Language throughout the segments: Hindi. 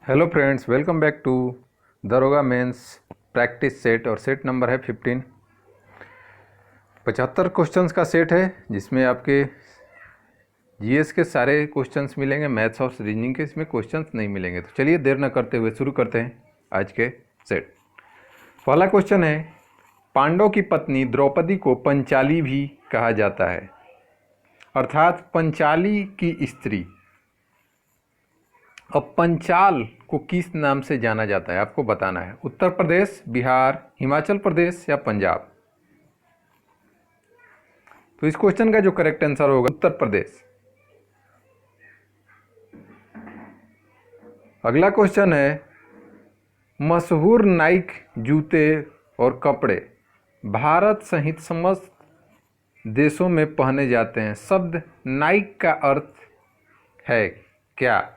Hello friends, welcome back to दरोगा मेंस प्रैक्टिस सेट और सेट नंबर है 15। 75 क्वेश्चंस का सेट है जिसमें आपके जीएस के सारे क्वेश्चंस मिलेंगे, मैथ्स और रीजनिंग के इसमें क्वेश्चंस नहीं मिलेंगे। तो चलिए देर न करते हुए शुरू करते हैं आज के सेट। पहला क्वेश्चन है, पांडव की पत्नी द्रौपदी को पंचाली भी कहा जाता है, अर्थात पंचाली की स्त्री। अब पंचाल को किस नाम से जाना जाता है आपको बताना है। उत्तर प्रदेश, बिहार, हिमाचल प्रदेश या पंजाब। तो इस क्वेश्चन का जो करेक्ट आंसर होगा उत्तर प्रदेश। अगला क्वेश्चन है, मशहूर नाइक जूते और कपड़े भारत सहित समस्त देशों में पहने जाते हैं। शब्द नाइक का अर्थ है क्या?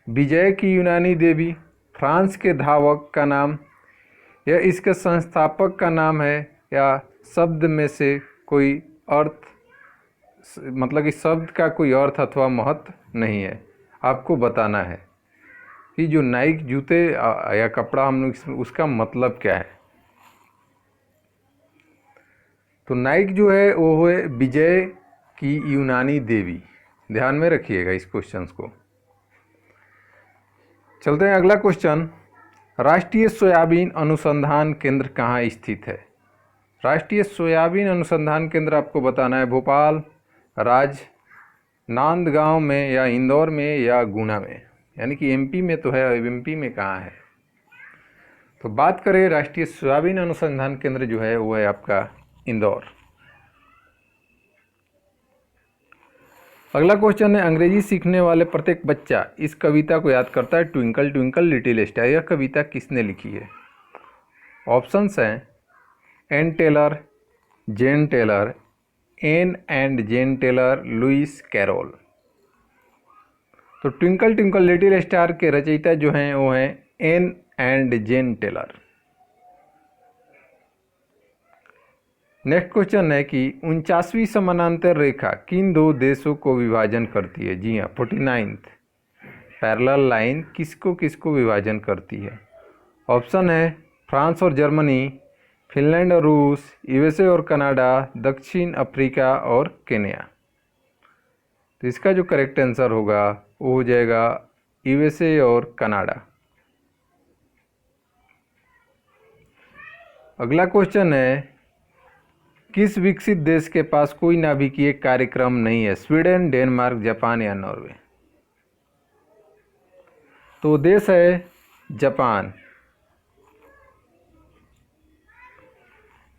विजय की यूनानी देवी, फ्रांस के धावक का नाम, या इसके संस्थापक का नाम है, या शब्द में से कोई अर्थ, मतलब कि शब्द का कोई अर्थ अथवा महत्व नहीं है। आपको बताना है कि जो नाइक जूते या कपड़ा हम लोग उसका मतलब क्या है। तो नाइक जो है वो है विजय की यूनानी देवी। ध्यान में रखिएगा इस क्वेश्चन को। चलते हैं अगला क्वेश्चन, राष्ट्रीय सोयाबीन अनुसंधान केंद्र कहाँ स्थित है? राष्ट्रीय सोयाबीन अनुसंधान केंद्र आपको बताना है भोपाल, राजनांदगांव में, या इंदौर में, या गुना में। यानी कि एमपी में तो है, एमपी में कहाँ है? तो बात करें, राष्ट्रीय सोयाबीन अनुसंधान केंद्र जो है वो है आपका इंदौर। अगला क्वेश्चन है, अंग्रेजी सीखने वाले प्रत्येक बच्चा इस कविता को याद करता है। ट्विंकल ट्विंकल लिटिल स्टार, यह कविता किसने लिखी है? ऑप्शंस हैं Ann Taylor, Jane Taylor, Ann and Jane Taylor, Lewis Carroll. तो ट्विंकल ट्विंकल लिटिल स्टार के रचयिता जो हैं वो हैं Ann and Jane Taylor. Next question है कि 49वीं समानांतर रेखा किन दो देशों को विभाजन करती है? जी हाँ, 49th पैरेलल लाइन किसको किसको विभाजन करती है? ऑप्शन है फ्रांस और जर्मनी, फिनलैंड और रूस, यूएसए और कनाडा, दक्षिण अफ्रीका और केन्या। तो इसका जो करेक्ट आंसर होगा वो हो जाएगा यूएसए और कनाडा। अगला क्वेश्चन है, किस विकसित देश के पास कोई नाभिकीय कार्यक्रम नहीं है? स्वीडन, डेनमार्क, जापान या नॉर्वे। तो देश है जापान।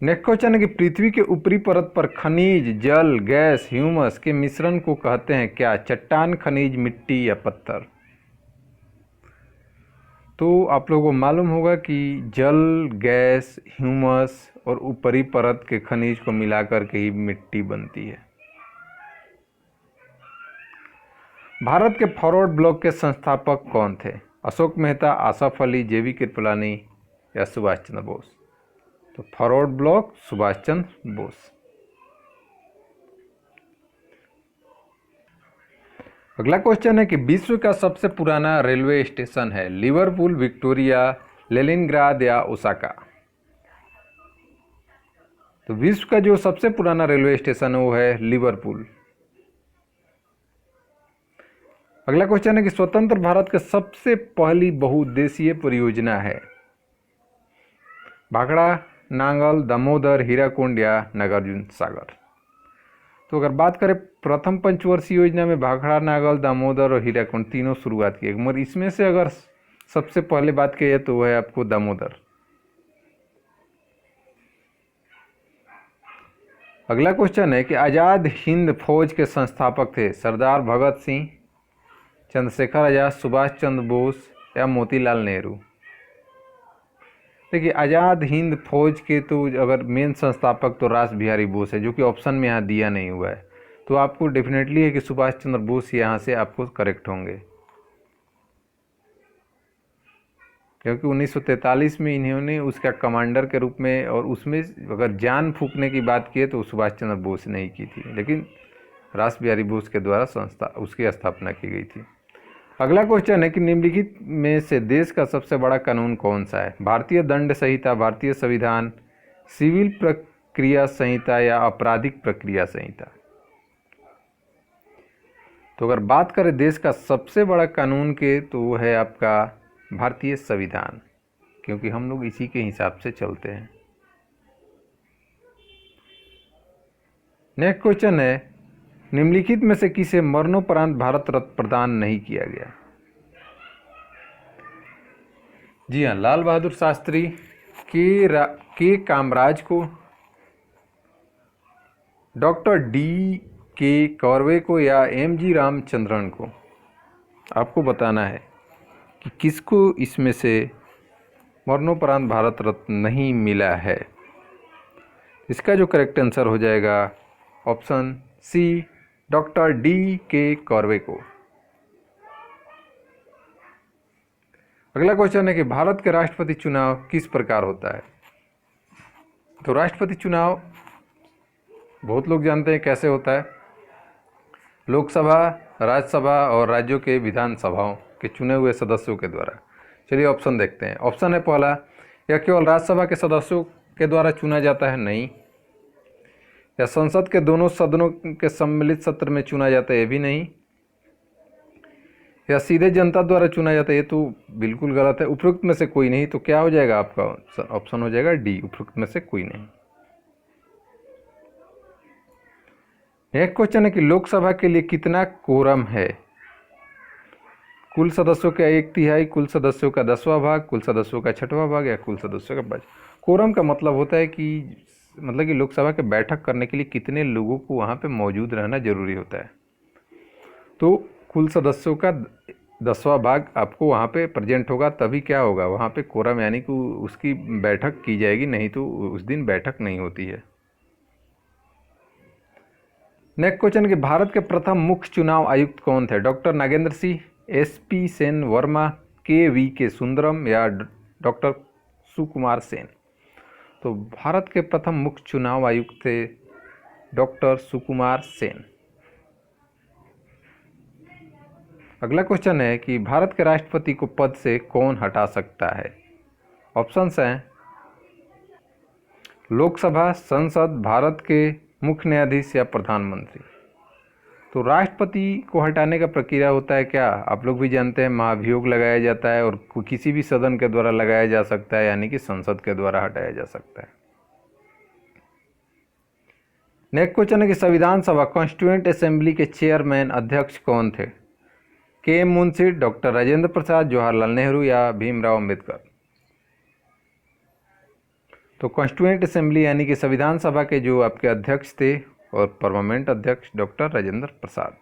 नेक्स्ट क्वेश्चन है कि पृथ्वी के ऊपरी परत पर खनिज, जल, गैस, ह्यूमस के मिश्रण को कहते हैं क्या? चट्टान, खनिज, मिट्टी या पत्थर। तो आप लोगों को मालूम होगा कि जल, गैस, ह्यूमस और ऊपरी परत के खनिज को मिलाकर के ही मिट्टी बनती है। भारत के फॉरवर्ड ब्लॉक के संस्थापक कौन थे? अशोक मेहता, आसफ अली, जेबी कृपलानी या सुभाष चंद्र बोस। तो फॉरवर्ड ब्लॉक सुभाष चंद्र बोस। अगला क्वेश्चन है कि विश्व का सबसे पुराना रेलवे स्टेशन है लिवरपूल, विक्टोरिया, लेनिनग्राद या ओसाका। तो विश्व का जो सबसे पुराना रेलवे स्टेशन है वो है लिवरपूल। अगला क्वेश्चन है कि स्वतंत्र भारत की सबसे पहली बहुउद्देशीय परियोजना है भाखड़ा, नांगल, दामोदर, हीराकुंड या नागार्जुन सागर। तो अगर बात करें प्रथम पंचवर्षीय योजना में भाखड़ा, नांगल, दामोदर और हीराकुंड तीनों शुरुआत की, मगर इसमें से अगर सबसे पहले बात की जाए तो वह है आपको दामोदर। अगला क्वेश्चन है कि आज़ाद हिंद फौज के संस्थापक थे सरदार भगत सिंह, चंद्रशेखर आजाद, सुभाष चंद्र बोस या मोतीलाल नेहरू। देखिए, आज़ाद हिंद फौज के तो अगर मेन संस्थापक तो रास बिहारी बोस है, जो कि ऑप्शन में यहाँ दिया नहीं हुआ है। तो आपको डेफिनेटली है कि सुभाष चंद्र बोस यहाँ से आपको करेक्ट होंगे, क्योंकि 1943 में इन्होंने उसका कमांडर के रूप में, और उसमें अगर जान फूंकने की बात की तो सुभाष चंद्र बोस ने की थी, लेकिन रास बिहारी बोस के द्वारा उसकी स्थापना की गई थी। अगला क्वेश्चन है कि निम्नलिखित में से देश का सबसे बड़ा कानून कौन सा है? भारतीय दंड संहिता, भारतीय संविधान, सिविल प्रक्रिया संहिता या आपराधिक प्रक्रिया संहिता? तो अगर बात करें देश का सबसे बड़ा कानून के, तो वो है आपका भारतीय संविधान, क्योंकि हम लोग इसी के हिसाब से चलते हैं। नेक्स्ट क्वेश्चन है, निम्नलिखित में से किसे मरणोपरांत भारत रत्न प्रदान नहीं किया गया? जी हाँ, लाल बहादुर शास्त्री, के कामराज को, डॉक्टर डी के कर्वे को या एम.जी. रामचंद्रन को? आपको बताना है कि किसको इसमें से मरणोपरांत भारत रत्न नहीं मिला है। इसका जो करेक्ट आंसर हो जाएगा ऑप्शन सी, डॉक्टर डी के कर्वे को। अगला क्वेश्चन है कि भारत के राष्ट्रपति चुनाव किस प्रकार होता है? तो राष्ट्रपति चुनाव बहुत लोग जानते हैं कैसे होता है। लोकसभा, राज्यसभा और राज्यों के विधानसभाओं के चुने हुए सदस्यों के द्वारा। चलिए ऑप्शन देखते हैं। ऑप्शन है पहला, यह केवल राज्यसभा के सदस्यों के द्वारा चुना जाता है? नहीं। या संसद के दोनों सदनों के सम्मिलित सत्र में चुना जाता है? ये भी नहीं। या सीधे जनता द्वारा चुना जाता है? ये तो बिल्कुल गलत है। उपरोक्त में से कोई नहीं। तो क्या हो जाएगा आपका ऑप्शन? हो जाएगा डी, उपरोक्त में से कोई नहीं। एक क्वेश्चन है कि लोकसभा के लिए कितना कोरम है? कुल सदस्यों का 1/3, कुल सदस्यों का 10वां भाग, कुल सदस्यों का 6वां भाग या कुल सदस्यों का 5? कोरम का मतलब होता है कि लोकसभा के बैठक करने के लिए कितने लोगों को वहाँ पे मौजूद रहना जरूरी होता है। तो कुल सदस्यों का 10वां भाग आपको वहाँ पे प्रेजेंट होगा, तभी क्या होगा वहाँ पे कोरम, यानी कि उसकी बैठक की जाएगी, नहीं तो उस दिन बैठक नहीं होती है। नेक्स्ट क्वेश्चन कि भारत के प्रथम मुख्य चुनाव आयुक्त कौन थे? डॉक्टर नागेंद्र सिंह, एस.पी. सेन वर्मा, के सुंदरम या डॉक्टर सुकुमार सेन? तो भारत के प्रथम मुख्य चुनाव आयुक्त थे डॉक्टर सुकुमार सेन। अगला क्वेश्चन है कि भारत के राष्ट्रपति को पद से कौन हटा सकता है? ऑप्शंस हैं लोकसभा, संसद, भारत के मुख्य न्यायाधीश या प्रधानमंत्री। तो राष्ट्रपति को हटाने का प्रक्रिया होता है क्या? आप लोग भी जानते हैं, महाभियोग लगाया जाता है और किसी भी सदन के द्वारा लगाया जा सकता है, यानी कि संसद के द्वारा हटाया जा सकता है। नेक्स्ट क्वेश्चन है कि संविधान सभा कॉन्स्टिट्यूएंट असेंबली के चेयरमैन अध्यक्ष कौन थे? के एम मुंशी, डॉक्टर राजेंद्र प्रसाद, जवाहरलाल नेहरू या भीमराव अंबेडकर? तो कॉन्स्टिट्यूएंट असेंबली यानी कि संविधान सभा के जो आपके अध्यक्ष थे और परमानेंट अध्यक्ष डॉक्टर राजेंद्र प्रसाद।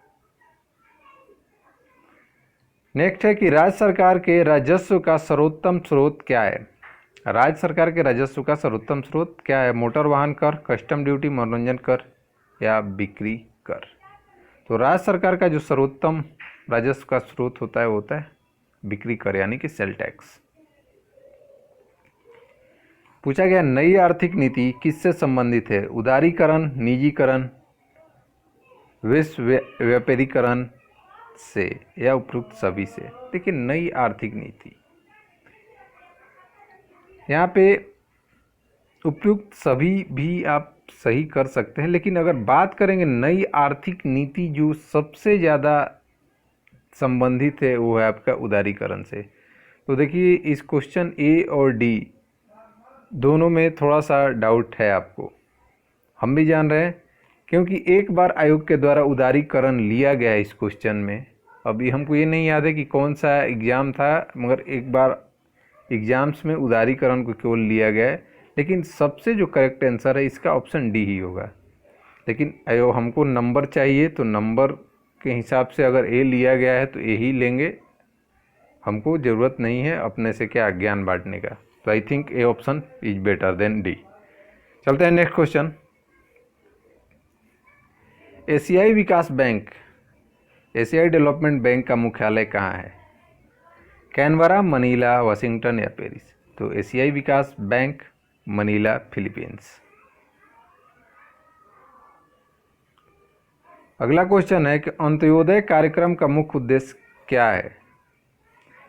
नेक्स्ट है कि राज्य सरकार के राजस्व का सर्वोत्तम स्रोत क्या है? राज्य सरकार के राजस्व का सर्वोत्तम स्रोत क्या है? मोटर वाहन कर, कस्टम ड्यूटी, मनोरंजन कर या बिक्री कर? तो राज्य सरकार का जो सर्वोत्तम राजस्व का स्रोत होता है वो होता है बिक्री कर, यानी कि सेल टैक्स। पूछा गया नई आर्थिक नीति किससे संबंधित है? उदारीकरण, निजीकरण, विश्व व्यापारीकरण से या उपरोक्त सभी से? देखिए नई आर्थिक नीति, यहाँ पे उपयुक्त सभी भी आप सही कर सकते हैं, लेकिन अगर बात करेंगे नई आर्थिक नीति जो सबसे ज़्यादा संबंधित है वो है आपका उदारीकरण से। तो देखिए इस क्वेश्चन ए और डी दोनों में थोड़ा सा डाउट है आपको, हम भी जान रहे हैं, क्योंकि एक बार आयोग के द्वारा उदारीकरण लिया गया है इस क्वेश्चन में। अभी हमको ये नहीं याद है कि कौन सा एग्ज़ाम था, मगर एक बार एग्ज़ाम्स में उदारीकरण को केवल लिया गया है। लेकिन सबसे जो करेक्ट आंसर है इसका ऑप्शन डी ही होगा। लेकिन हमको नंबर चाहिए, तो नंबर के हिसाब से अगर ए लिया गया है तो ए ही लेंगे, हमको ज़रूरत नहीं है अपने से क्या ज्ञान बांटने का। तो I think A option is better than D. चलते हैं नेक्स्ट क्वेश्चन। एशियाई विकास बैंक, एशियाई डेवलपमेंट बैंक का मुख्यालय कहाँ है? कैनबरा, मनीला, वाशिंगटन या पेरिस? तो एशियाई विकास बैंक मनीला, फिलीपींस। अगला क्वेश्चन है कि अंत्योदय कार्यक्रम का मुख्य उद्देश्य क्या है?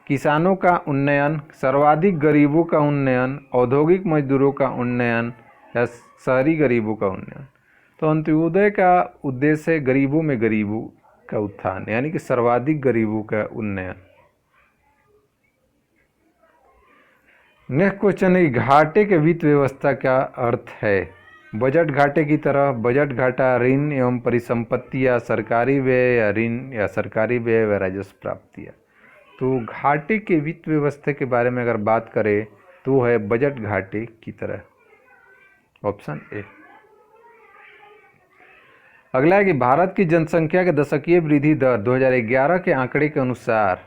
किसानों का उन्नयन, सर्वाधिक गरीबों का उन्नयन, औद्योगिक मजदूरों का उन्नयन या शहरी गरीबों का उन्नयन। तो अंत्योदय का उद्देश्य है गरीबों में गरीबों का उत्थान, यानी कि सर्वाधिक गरीबों का उन्नयन। नेक्स्ट क्वेश्चन है घाटे के वित्त व्यवस्था का अर्थ है। बजट घाटे की तरह बजट घाटा ऋण एवं परिसंपत्तियां, सरकारी व्यय या ऋण या सरकारी व्यय व राजस्व प्राप्तियां। तो घाटे के वित्त व्यवस्था के बारे में अगर बात करें तो है बजट घाटे की तरह, ऑप्शन ए। अगला है कि भारत की जनसंख्या के दशकीय वृद्धि दर 2011 के आंकड़े के अनुसार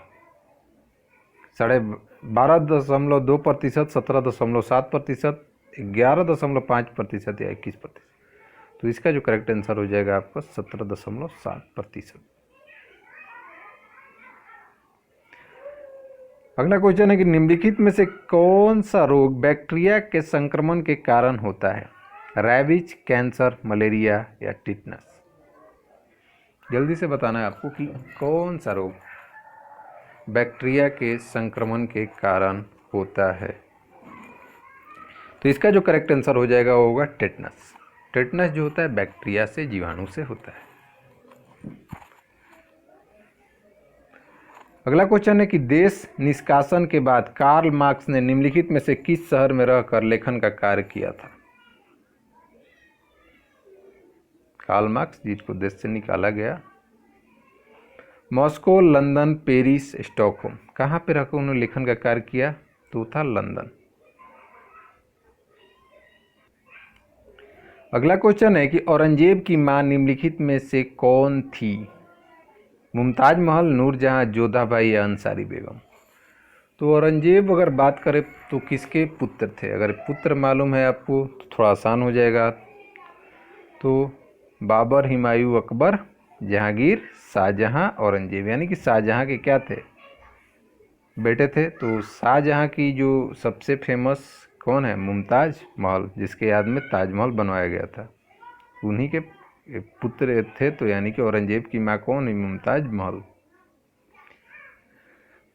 12.2%, 17.7%, 11.5% या 21%। तो इसका जो करेक्ट आंसर हो जाएगा आपका 17.7%। अगला क्वेश्चन है कि निम्नलिखित में से कौन सा रोग बैक्टीरिया के संक्रमण के कारण होता है? रैबिज, कैंसर, मलेरिया या टिटनस। जल्दी से बताना है आपको कि कौन सा रोग बैक्टीरिया के संक्रमण के कारण होता है। तो इसका जो करेक्ट आंसर हो जाएगा वो होगा टिटनस। टिटनस जो होता है बैक्टीरिया से, जीवाणु से होता है। अगला क्वेश्चन है कि देश निष्कासन के बाद कार्ल मार्क्स ने निम्नलिखित में से किस शहर में रहकर लेखन का कार्य किया था? कार्ल मार्क्स जिसको देश से निकाला गया, मॉस्को, लंदन, पेरिस, स्टॉकहोम। कहाँ पे रहकर उन्होंने लेखन का कार्य किया? तो था लंदन। अगला क्वेश्चन है कि औरंगजेब की मां निम्नलिखित में से कौन थी? मुमताज महल, नूरजहां, जोधाबाई या अंसारी बेगम। तो औरंगजेब अगर बात करें तो किसके पुत्र थे? अगर पुत्र मालूम है आपको तो थोड़ा आसान हो जाएगा। तो बाबर, हुमायूं, अकबर, जहांगीर, शाहजहां, औरंगजेब। यानी कि शाहजहां के क्या थे? बेटे थे। तो शाहजहां की जो सबसे फेमस कौन है? मुमताज महल, जिसके याद में ताजमहल बनवाया गया था, उन्हीं के पुत्र थे। तो यानी कि औरंगजेब की मां कौन है? मुमताज महल।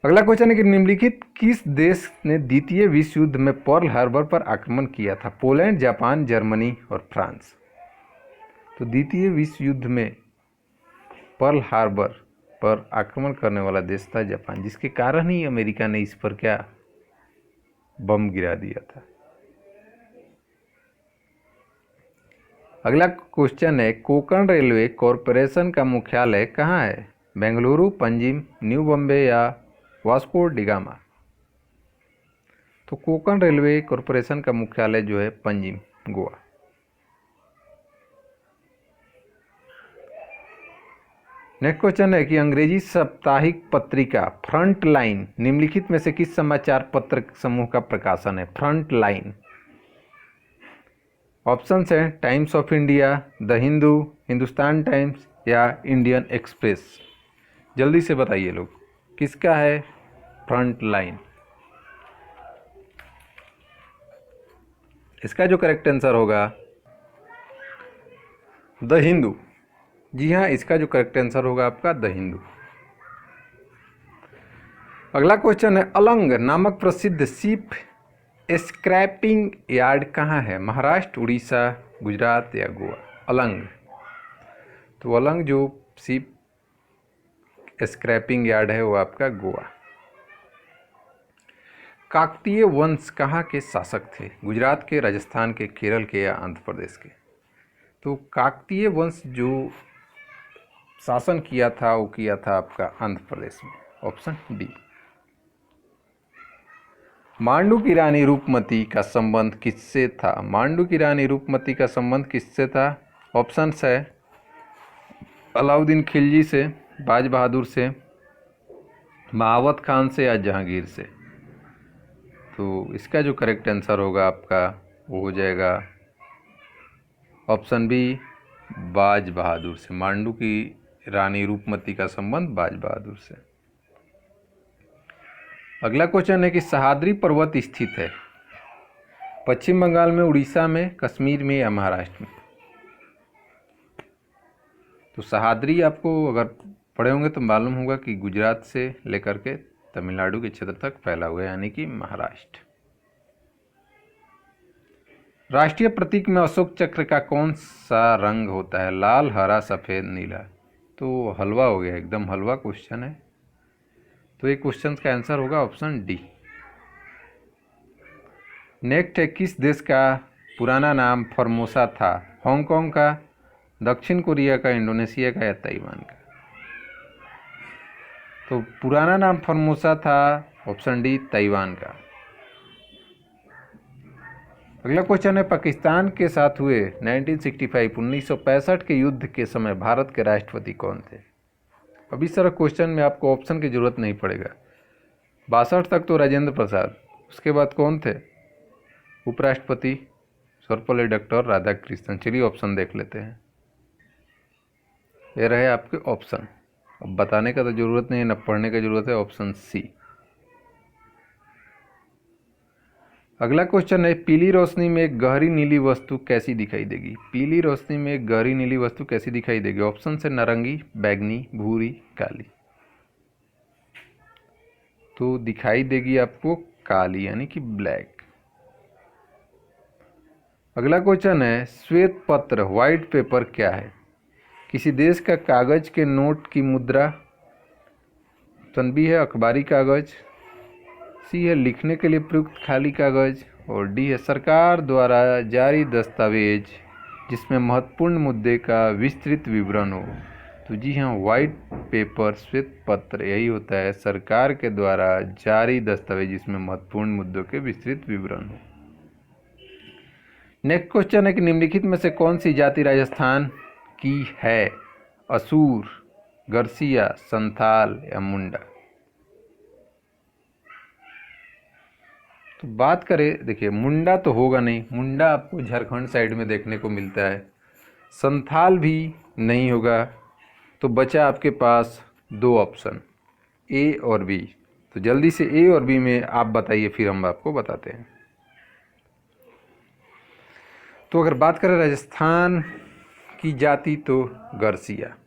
अगला क्वेश्चन है कि निम्नलिखित किस देश ने द्वितीय विश्व युद्ध में पर्ल हार्बर पर आक्रमण किया था? पोलैंड, जापान, जर्मनी और फ्रांस। तो द्वितीय विश्व युद्ध में पर्ल हार्बर पर आक्रमण करने वाला देश था जापान, जिसके कारण ही अमेरिका ने इस पर क्या बम गिरा दिया था। अगला क्वेश्चन है कोंकण रेलवे कॉरपोरेशन का मुख्यालय कहाँ है? बेंगलुरु, पंजिम, न्यू बॉम्बे या वास्को डी गामा। तो कोंकण रेलवे कॉरपोरेशन का मुख्यालय जो है पंजिम, गोवा। नेक्स्ट क्वेश्चन है कि अंग्रेजी साप्ताहिक पत्रिका फ्रंट लाइन निम्नलिखित में से किस समाचार पत्र समूह का प्रकाशन है? Front line. ऑप्शंस है times of India, the Hindu, Hindustan times या इंडियन एक्सप्रेस। जल्दी से बताइए लोग, किसका है फ्रंट लाइन? इसका जो करेक्ट आंसर होगा द हिंदू। जी हाँ, इसका जो करेक्ट आंसर होगा आपका द हिंदू। अगला क्वेश्चन है अलंग नामक प्रसिद्ध शिप स्क्रैपिंग यार्ड कहाँ है? महाराष्ट्र, उड़ीसा, गुजरात या गोवा। अलंग। तो अलंग जो शिप स्क्रैपिंग यार्ड है वो आपका गोवा। काकतीय वंश कहाँ के शासक थे? गुजरात के, राजस्थान के, केरल के या आंध्र प्रदेश के। तो काकतीय वंश जो शासन किया था वो किया था आपका आंध्र प्रदेश में, ऑप्शन डी। मांडू की रानी रूपमती का संबंध किससे था? मांडू की रानी रूपमती का संबंध किससे था? ऑप्शंस है अलाउद्दीन खिलजी से, बाज बहादुर से, महावत खान से या जहांगीर से। तो इसका जो करेक्ट आंसर होगा आपका वो हो जाएगा ऑप्शन बी, बाज बहादुर से। मांडू की रानी रूपमती का संबंध बाज बहादुर से। अगला क्वेश्चन है कि सह्याद्री पर्वत स्थित है पश्चिम बंगाल में, उड़ीसा में, कश्मीर में या महाराष्ट्र में। तो सह्याद्री आपको अगर पढ़े होंगे तो मालूम होगा कि गुजरात से लेकर के तमिलनाडु के क्षेत्र तक फैला हुआ है, यानी कि महाराष्ट्र। राष्ट्रीय प्रतीक में अशोक चक्र का कौन सा रंग होता है? लाल, हरा, सफ़ेद, नीला। तो हलवा हो गया, एकदम हलवा क्वेश्चन है। तो ये क्वेश्चन का आंसर होगा ऑप्शन डी। नेक्स्ट है, किस देश का पुराना नाम फॉर्मोसा था? हांगकांग का, दक्षिण कोरिया का, इंडोनेशिया का या ताइवान का? तो पुराना नाम फॉर्मोसा था, ऑप्शन डी ताइवान का। अगला क्वेश्चन है, पाकिस्तान के साथ हुए 1965 के युद्ध के समय भारत के राष्ट्रपति कौन थे? अब इस तरह क्वेश्चन में आपको ऑप्शन की जरूरत नहीं पड़ेगा। 62 तक तो राजेंद्र प्रसाद, उसके बाद कौन थे उपराष्ट्रपति? सर्वपल्ली डॉक्टर राधाकृष्णन। चलिए ऑप्शन देख लेते हैं। ये रहे आपके ऑप्शन। अब बताने का तो जरूरत नहीं है, न पढ़ने का जरूरत है। Option C. अगला क्वेश्चन है, पीली रोशनी में एक गहरी नीली वस्तु कैसी दिखाई देगी? पीली रोशनी में एक गहरी नीली वस्तु कैसी दिखाई देगी? ऑप्शन है नारंगी, बैगनी, भूरी, काली। तो दिखाई देगी आपको काली, यानी कि ब्लैक। अगला क्वेश्चन है, श्वेत पत्र व्हाइट पेपर क्या है? किसी देश का कागज के नोट की मुद्रा। ऑप्शन बी है अखबारी कागज, सी है लिखने के लिए प्रयुक्त खाली कागज, और डी है सरकार द्वारा जारी दस्तावेज जिसमें महत्वपूर्ण मुद्दे का विस्तृत विवरण हो। तो जी हाँ, व्हाइट पेपर श्वेत पत्र यही होता है, सरकार के द्वारा जारी दस्तावेज जिसमें महत्वपूर्ण मुद्दों के विस्तृत विवरण हो। नेक्स्ट क्वेश्चन है कि निम्नलिखित में से कौन सी जाति राजस्थान की है? असुर, गरसिया, संथाल या मुंडा? तो बात करें, देखिए मुंडा तो होगा नहीं, मुंडा आपको झारखंड साइड में देखने को मिलता है। संथाल भी नहीं होगा। तो बचा आपके पास दो ऑप्शन, ए और बी। तो जल्दी से ए और बी में आप बताइए, फिर हम आपको बताते हैं। तो अगर बात करें राजस्थान की जाति तो गरसिया।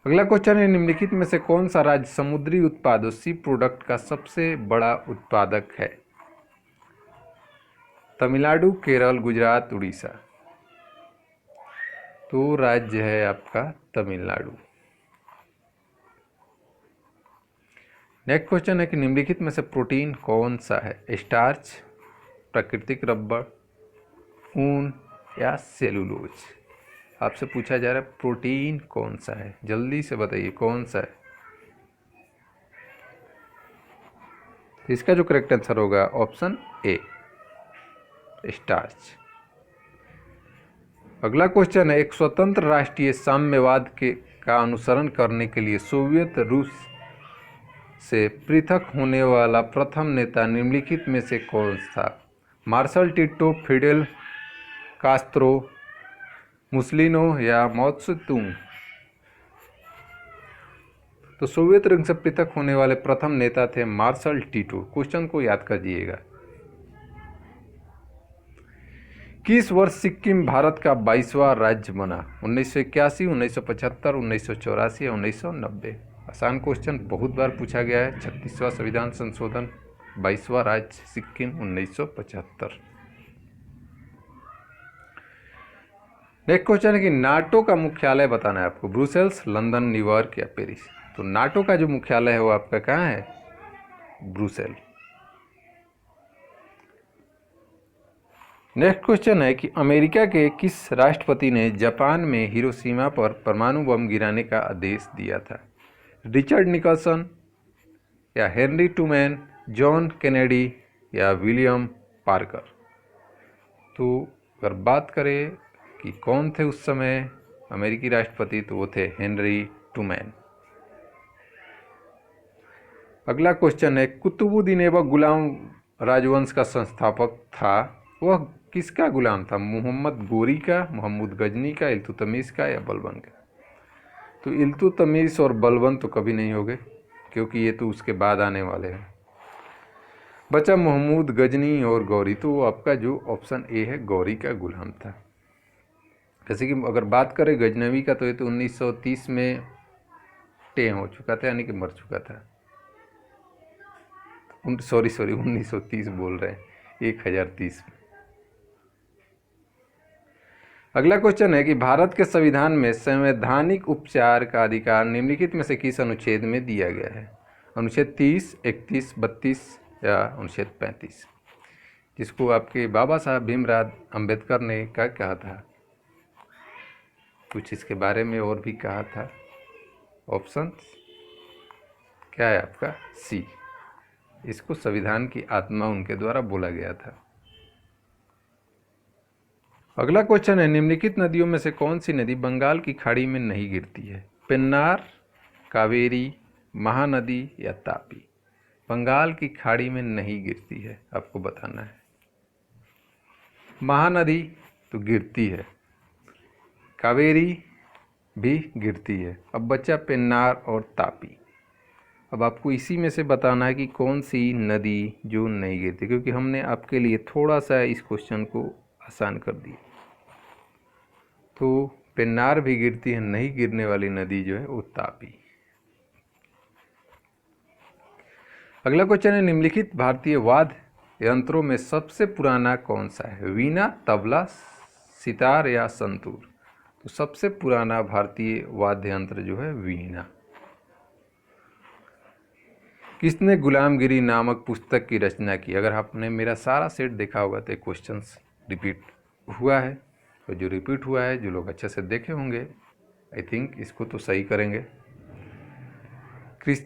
अगला क्वेश्चन है, निम्नलिखित में से कौन सा राज्य समुद्री उत्पादों सी प्रोडक्ट का सबसे बड़ा उत्पादक है? तमिलनाडु, केरल, गुजरात, उड़ीसा। तो राज्य है आपका तमिलनाडु। नेक्स्ट क्वेश्चन है कि निम्नलिखित में से प्रोटीन कौन सा है? स्टार्च, प्राकृतिक रबर, ऊन या सेलुलोज? आपसे पूछा जा रहा है प्रोटीन कौन सा है, जल्दी से बताइए कौन सा है। इसका जो करेक्ट आंसर होगा ऑप्शन ए, स्टार्च। अगला क्वेश्चन है, एक स्वतंत्र राष्ट्रीय साम्यवाद का अनुसरण करने के लिए सोवियत रूस से पृथक होने वाला प्रथम नेता निम्नलिखित में से कौन था? मार्शल टिटो, फिडेल कास्त्रो, मुसलिनो या माओत्से-तुंग? तो सोवियत संघ से पृथक होने वाले प्रथम नेता थे मार्शल टिटो। क्वेश्चन को याद करिएगा। किस वर्ष सिक्किम भारत का 22वां राज्य बना? 1981, 1975, 1984 या 1990? आसान क्वेश्चन, बहुत बार पूछा गया है। 36वां संविधान संशोधन, 22वां राज्य सिक्किम, 1975। नेक्स्ट क्वेश्चन है कि नाटो का मुख्यालय बताना है आपको। ब्रुसेल्स, लंदन, न्यूयॉर्क या पेरिस? तो नाटो का जो मुख्यालय है वो आपका कहाँ है? ब्रुसेल। नेक्स्ट क्वेश्चन है कि अमेरिका के किस राष्ट्रपति ने जापान में हिरोशिमा पर परमाणु बम गिराने का आदेश दिया था? रिचर्ड निकल्सन या हेनरी ट्रूमैन, जॉन कैनेडी या विलियम पार्कर? तो अगर बात करें कि कौन थे उस समय अमेरिकी राष्ट्रपति, तो वो थे हेनरी ट्रूमैन। अगला क्वेश्चन है, कुतुबुद्दीन ऐबक गुलाम राजवंश का संस्थापक था, वह किसका गुलाम था? मोहम्मद गोरी का, मोहम्मद गजनी का, इल्तुतमिश का या बलबन का? तो इल्तुतमिश और बलबन तो कभी नहीं होंगे, क्योंकि ये तो उसके बाद आने वाले हैं। बचा मोहम्मद गजनी और गौरी। तो आपका जो ऑप्शन ए है, गौरी का गुलाम था। जैसे कि अगर बात करें गजनवी का, तो ये तो 1930 में टें हो चुका था, यानी कि मर चुका था। सॉरी 1930 बोल रहे हैं, 1030 में। अगला क्वेश्चन है कि भारत के संविधान में संवैधानिक उपचार का अधिकार निम्नलिखित में से किस अनुच्छेद में दिया गया है? अनुच्छेद 30, 31, 32 या अनुच्छेद 35, जिसको आपके बाबा साहब भीमराव अंबेडकर ने क्या कहा था, कुछ इसके बारे में और भी कहा था। ऑप्शन क्या है आपका? सी। इसको संविधान की आत्मा उनके द्वारा बोला गया था। अगला क्वेश्चन है, निम्नलिखित नदियों में से कौन सी नदी बंगाल की खाड़ी में नहीं गिरती है? पेन्नार, कावेरी, महानदी या तापी? बंगाल की खाड़ी में नहीं गिरती है, आपको बताना है। महानदी तो गिरती है, कावेरी भी गिरती है। अब बचा पेन्नार और तापी। अब आपको इसी में से बताना है कि कौन सी नदी जो नहीं गिरती, क्योंकि हमने आपके लिए थोड़ा सा इस क्वेश्चन को आसान कर दिया। तो पेन्नार भी गिरती है, नहीं गिरने वाली नदी जो है वो तापी। अगला क्वेश्चन है, निम्नलिखित भारतीय वाद्य यंत्रों में सबसे पुराना कौन सा है? वीणा, तबला, सितार या संतूर? तो सबसे पुराना भारतीय वाद्य यंत्र जो है वीणा। किसने गुलामगिरी नामक पुस्तक की रचना की? अगर आपने मेरा सारा सेट देखा होगा तो क्वेश्चंस रिपीट हुआ है, और जो रिपीट हुआ है, जो लोग अच्छे से देखे होंगे, आई थिंक इसको तो सही करेंगे। कृष्ण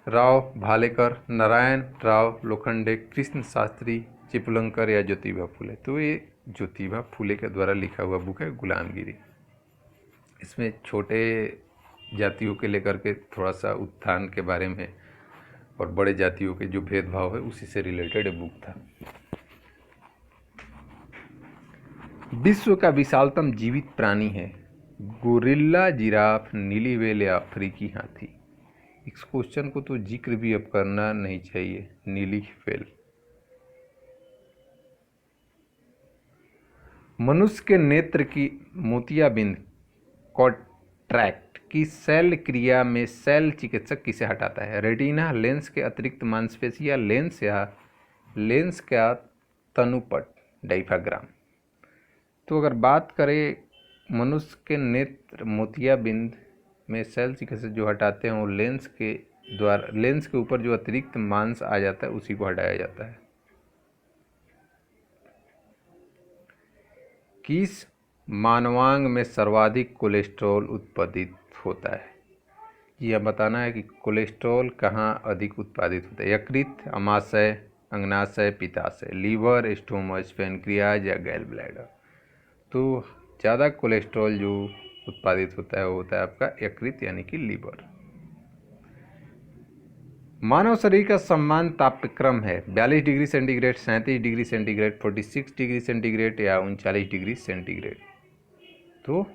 राव भालेकर, नारायण राव लोखंडे, कृष्ण शास्त्री, चिपलंकर या ज्योतिबा फुले? तो ये ज्योतिबा फुले के द्वारा लिखा हुआ बुक है गुलामगिरी। इसमें छोटे जातियों के लेकर के थोड़ा सा उत्थान के बारे में और बड़े जातियों के जो भेदभाव है उसी से रिलेटेड बुक था। विश्व का विशालतम जीवित प्राणी है? गोरिल्ला, जिराफ, नीली व्हेल या अफ्रीकी हाथी? इस क्वेश्चन को तो जिक्र भी अब करना नहीं चाहिए, नीली व्हेल। मनुष्य के नेत्र की मोतियाबिंद कॉन्ट्रैक्ट की शल्य क्रिया में शल्य चिकित्सक किसे हटाता है? रेटिना, लेंस के अतिरिक्त मांसपेशियां, लेंस या लेंस का तनुपट डायफ्राम? तो अगर बात करें मनुष्य के नेत्र मोतियाबिंद में शल्य चिकित्सक जो हटाते हैं वो लेंस के द्वारा, लेंस के ऊपर जो अतिरिक्त मांस आ जाता है उसी को हटाया जाता है। किस मानवांग में सर्वाधिक कोलेस्ट्रॉल उत्पादित होता है? यह बताना है कि कोलेस्ट्रॉल कहाँ अधिक उत्पादित होता है। यकृत, अमाशय, अंगनाशय, पित्ताशय, लीवर, स्टोमच, पैनक्रियाज या गैल ब्लैडर? तो ज़्यादा कोलेस्ट्रॉल जो उत्पादित होता है वो होता है आपका यकृत यानी कि लीवर। मानव शरीर का समान तापक्रम है 42 degree centigrade, 37 degree centigrade, 46 degree centigrade या 39 डिग्री सेंटीग्रेड? तो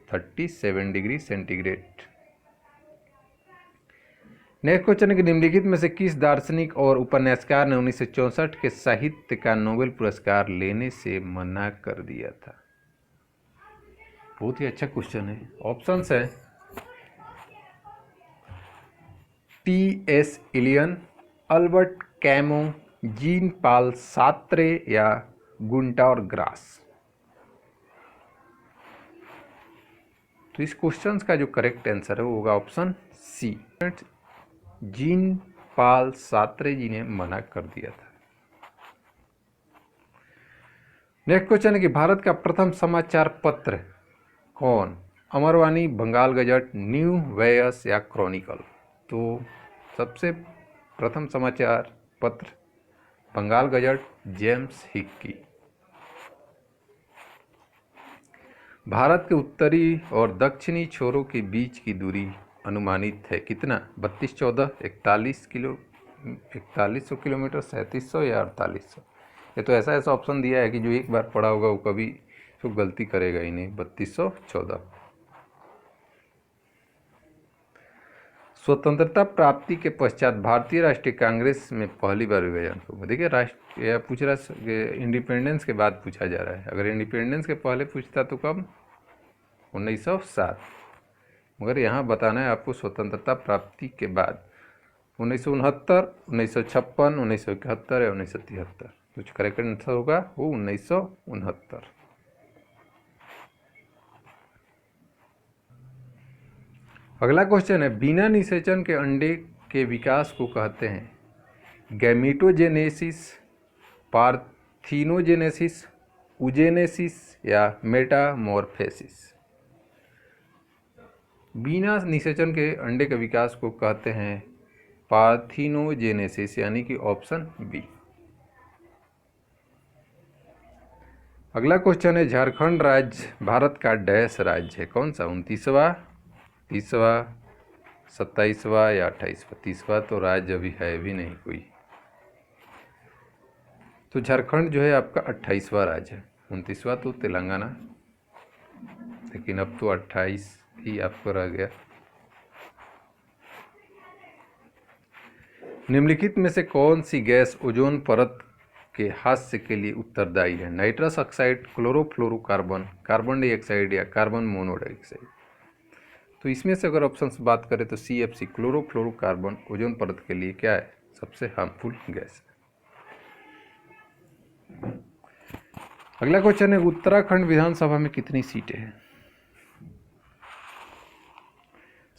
37 डिग्री सेंटीग्रेड। नेक्स्ट क्वेश्चन है कि निम्नलिखित में से किस दार्शनिक और उपन्यासकार ने 1964 के साहित्य का नोबेल पुरस्कार लेने से मना कर दिया था? बहुत ही अच्छा क्वेश्चन है। ऑप्शंस है T.S. Eliot, Albert Camus, Jean Paul Sartre या गुंटार ग्रास? तो इस क्वेश्चन का जो करेक्ट आंसर है वो होगा ऑप्शन सी, जीन पाल सात्रे जी ने मना कर दिया था। नेक्स्ट क्वेश्चन है कि भारत का प्रथम समाचार पत्र कौन? अमरवाणी, बंगाल गजट, न्यू वेयस या क्रॉनिकल? तो सबसे प्रथम समाचार पत्र Bengal gazette, James Hicky. Bharat के उत्तरी और दक्षिणी छोरों के बीच की दूरी अनुमानित है कितना? 3214, 4100 किलोमीटर, 3700 या 4800? ये तो ऐसा ऑप्शन दिया है कि जो एक बार पढ़ा होगा वो कभी तो गलती करेगा ही नहीं। 3214। स्वतंत्रता प्राप्ति के पश्चात भारतीय राष्ट्रीय कांग्रेस में पहली बार विभाजन हुआ। देखिए राष्ट्र यह पूछ रहा है इंडिपेंडेंस के बाद पूछा जा रहा है। अगर इंडिपेंडेंस के पहले पूछता तो कब? 1907। मगर यहाँ बताना है आपको स्वतंत्रता प्राप्ति के बाद 1969, 1956, 1971 या 1973। तो जो करेक्ट आंसर होगा वो 1969। अगला क्वेश्चन है, बिना निषेचन के अंडे के विकास को कहते हैं गैमीटोजेनेसिस, पार्थिनोजेनेसिस, उजेनेसिस या मेटामॉर्फेसिस। बिना निषेचन के अंडे के विकास को कहते हैं पार्थिनोजेनेसिस, यानी कि ऑप्शन बी। अगला क्वेश्चन है, झारखंड राज्य भारत का डैश राज्य है, कौन सा? 29वां, 30वां, 27वां या 28वां? 30वां तो राज्य अभी है भी नहीं कोई, तो झारखंड जो है आपका 28वां राज्य है। 29वां तो तेलंगाना, लेकिन अब तो 28 ही आपको रह गया। निम्नलिखित में से कौन सी गैस ओजोन परत के हास्य के लिए उत्तरदायी है? Nitrous oxide, chlorofluorocarbon, carbon dioxide या कार्बन मोनोऑक्साइड? तो इसमें से अगर ऑप्शन से बात करें तो CFC, क्लोरोफ्लोरोकार्बन ओजोन परत के लिए क्या है? सबसे हार्मफुल गैस। अगला क्वेश्चन है, उत्तराखंड विधानसभा में कितनी सीटें हैं?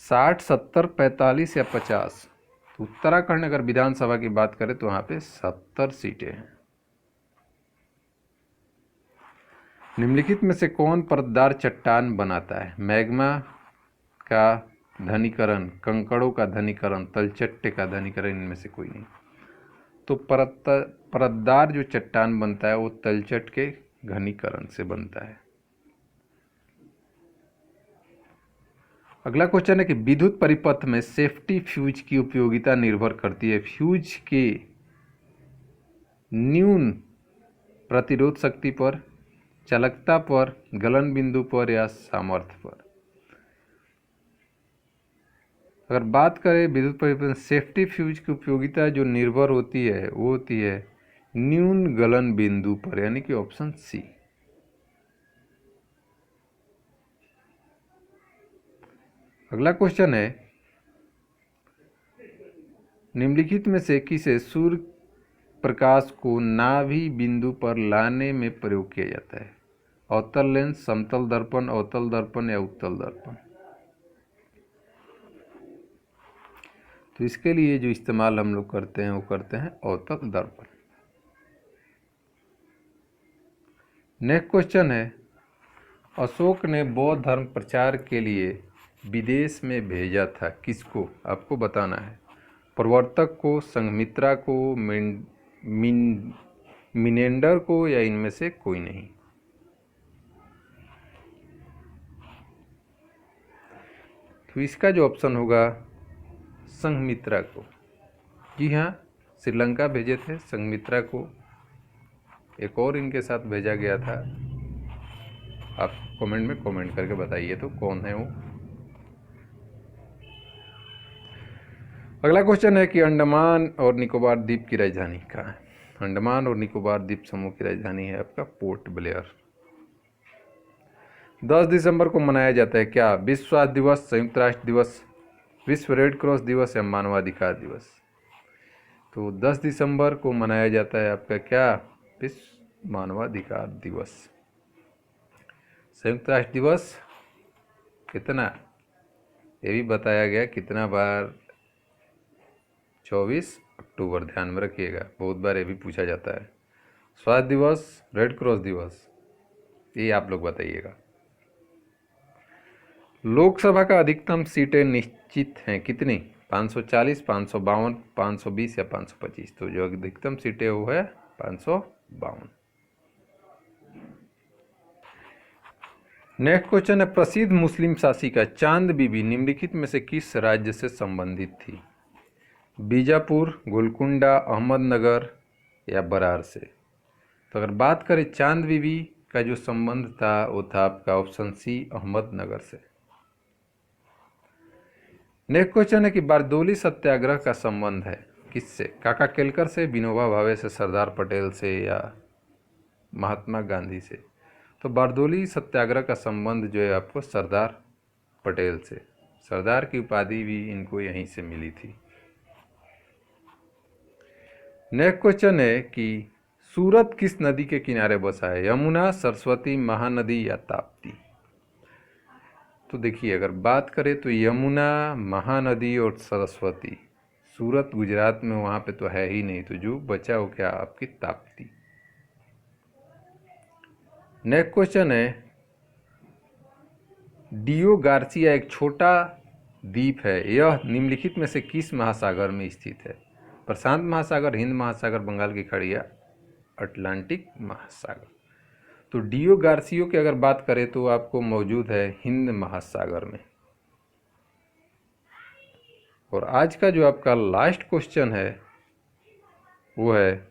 60, 70, 45 या 50? तो उत्तराखंड अगर विधानसभा की बात करें तो वहां पे 70 सीटें हैं। निम्नलिखित में से कौन परतदार चट्टान बनाता है? मैग्मा का घनीकरण, कंकड़ों का घनीकरण, तलचट्टे का घनीकरण, इनमें से कोई नहीं। तो परतदार जो चट्टान बनता है वो तलचट के घनीकरण से बनता है। अगला क्वेश्चन है कि विद्युत परिपथ में सेफ्टी फ्यूज की उपयोगिता निर्भर करती है फ्यूज के न्यून प्रतिरोध शक्ति पर, चालकता पर, गलन बिंदु पर या सामर्थ्य पर? अगर बात करें विद्युत परिपथ सेफ्टी फ्यूज की उपयोगिता जो निर्भर होती है वो होती है न्यून गलन बिंदु पर, यानी कि ऑप्शन सी। अगला क्वेश्चन है, निम्नलिखित में से किसे सूर्य प्रकाश को नाभि बिंदु पर लाने में प्रयोग किया जाता है? अवतल लेंस, समतल दर्पण, अवतल दर्पण या उत्तल दर्पण? तो इसके लिए जो इस्तेमाल हम लोग करते हैं वो करते हैं अवतल दर्पण। नेक्स्ट क्वेश्चन है, अशोक ने बौद्ध धर्म प्रचार के लिए विदेश में भेजा था किसको? आपको बताना है। प्रवर्तक को, संघमित्रा को, मिनेंडर को या इनमें से कोई नहीं? तो इसका जो ऑप्शन होगा संघमित्रा को। जी हाँ, श्रीलंका भेजे थे संघमित्रा को। एक और इनके साथ भेजा गया था, आप कमेंट में कमेंट करके बताइए तो कौन है वो। अगला क्वेश्चन है कि अंडमान और निकोबार द्वीप की राजधानी कहाँ है? अंडमान और निकोबार द्वीप समूह की राजधानी है आपका पोर्ट ब्लेयर। 10 दिसंबर को मनाया जाता है क्या? विश्व स्वास्थ्य दिवस, संयुक्त राष्ट्र दिवस, विश्व रेड क्रॉस दिवस या मानवाधिकार दिवस? तो 10 दिसंबर को मनाया जाता है आपका क्या? विश्व मानवाधिकार दिवस। संयुक्त राष्ट्र दिवस कितना, ये भी बताया गया कितना बार? 24 अक्टूबर, ध्यान में रखिएगा, बहुत बार ये भी पूछा जाता है। स्वास्थ्य दिवस, रेड क्रॉस दिवस, ये आप लोग बताइएगा। लोकसभा का अधिकतम सीटें निश्चित हैं कितनी? 540, 552, 520 या 525? तो जो अधिकतम सीटें वो है 552। नेक्स्ट क्वेश्चन है, प्रसिद्ध मुस्लिम शासिका चांद बीबी निम्नलिखित में से किस राज्य से संबंधित थी? बीजापुर, गोलकुंडा, अहमदनगर या बरार से? तो अगर बात करें चांद बीबी का जो संबंध था वो था आपका ऑप्शन सी, अहमदनगर से। नेक्स्ट क्वेश्चन है कि बारदोली सत्याग्रह का संबंध है किससे? काका केलकर से, विनोबा भावे से, सरदार पटेल से या महात्मा गांधी से? तो बारदोली सत्याग्रह का संबंध जो है आपको सरदार पटेल से। सरदार की उपाधि भी इनको यहीं से मिली थी। नेक्स्ट क्वेश्चन है कि सूरत किस नदी के किनारे बसा है? यमुना, सरस्वती, महानदी या ताप्ती? तो देखिए, अगर बात करें तो यमुना, महानदी और सरस्वती। सूरत गुजरात में, वहाँ पे तो है ही नहीं, तो जो बचा हो क्या आपकी ताप्ती। नेक्स्ट क्वेश्चन है, डियो गार्सिया एक छोटा द्वीप है, यह निम्नलिखित में से किस महासागर में स्थित है? प्रशांत महासागर, हिंद महासागर, बंगाल की खाड़ी या अटलांटिक महासागर? तो डियो गार्सियो की अगर बात करें तो आपको मौजूद है हिंद महासागर में। और आज का जो आपका लास्ट क्वेश्चन है वो है,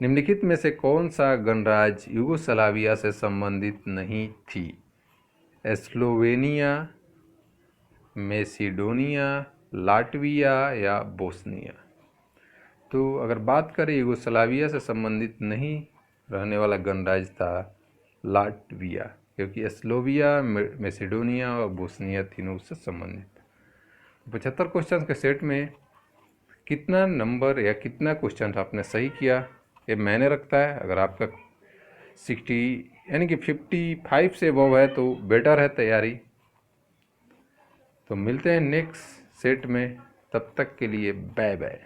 निम्नलिखित में से कौन सा गणराज यूगोस्लाविया से संबंधित नहीं थी? स्लोवेनिया, मैसिडोनिया, लाटविया या बोस्निया? तो अगर बात करें यूगोस्लाविया से संबंधित नहीं रहने वाला गणराज्य था लाटविया, क्योंकि स्लोविया, मैसिडोनिया और बोस्निया तीनों से संबंधित। 75 क्वेश्चन के सेट में कितना नंबर या कितना क्वेश्चन आपने सही किया ये मैंने रखता है। अगर आपका 60 यानी कि 55 से अबव है तो बेटर है तैयारी। तो मिलते हैं नेक्स्ट सेट में, तब तक के लिए बाय बाय।